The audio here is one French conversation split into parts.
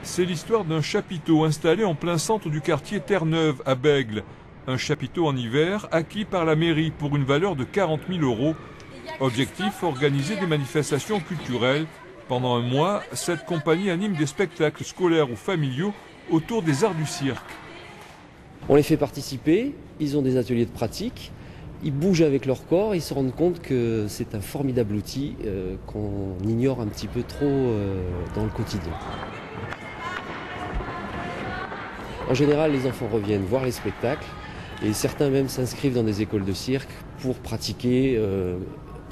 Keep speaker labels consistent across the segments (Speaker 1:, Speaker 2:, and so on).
Speaker 1: C'est l'histoire d'un chapiteau installé en plein centre du quartier Terre-Neuve à Bègles. Un chapiteau en hiver acquis par la mairie pour une valeur de 40 000 €. Objectif, organiser des manifestations culturelles. Pendant un mois, cette compagnie anime des spectacles scolaires ou familiaux autour des arts du cirque.
Speaker 2: On les fait participer, ils ont des ateliers de pratique, ils bougent avec leur corps, ils se rendent compte que c'est un formidable outil qu'on ignore un petit peu trop dans le quotidien. En général, les enfants reviennent voir les spectacles et certains même s'inscrivent dans des écoles de cirque pour pratiquer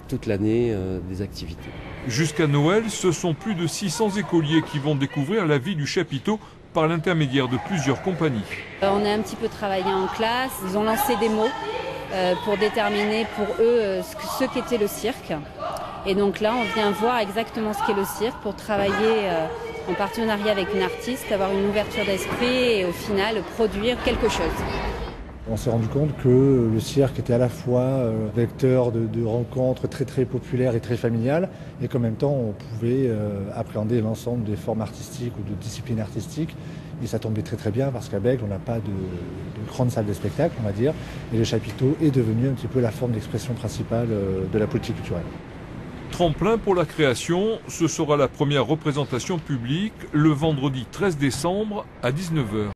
Speaker 2: toute l'année des activités.
Speaker 1: Jusqu'à Noël, ce sont plus de 600 écoliers qui vont découvrir la vie du chapiteau par l'intermédiaire de plusieurs compagnies.
Speaker 3: On a un petit peu travaillé en classe, ils ont lancé des mots pour déterminer pour eux ce qu'était le cirque. Et donc là, on vient voir exactement ce qu'est le cirque pour travailler en partenariat avec une artiste, avoir une ouverture d'esprit et au final produire quelque chose.
Speaker 4: On s'est rendu compte que le cirque était à la fois vecteur de rencontres très populaires et très familiales, et qu'en même temps on pouvait appréhender l'ensemble des formes artistiques ou de disciplines artistiques. Et ça tombait très bien parce qu'à Bègles on n'a pas de grande salle de spectacle, on va dire, et le chapiteau est devenu un petit peu la forme d'expression principale de la politique culturelle.
Speaker 1: Tremplin pour la création, ce sera la première représentation publique le vendredi 13 décembre à 19 h.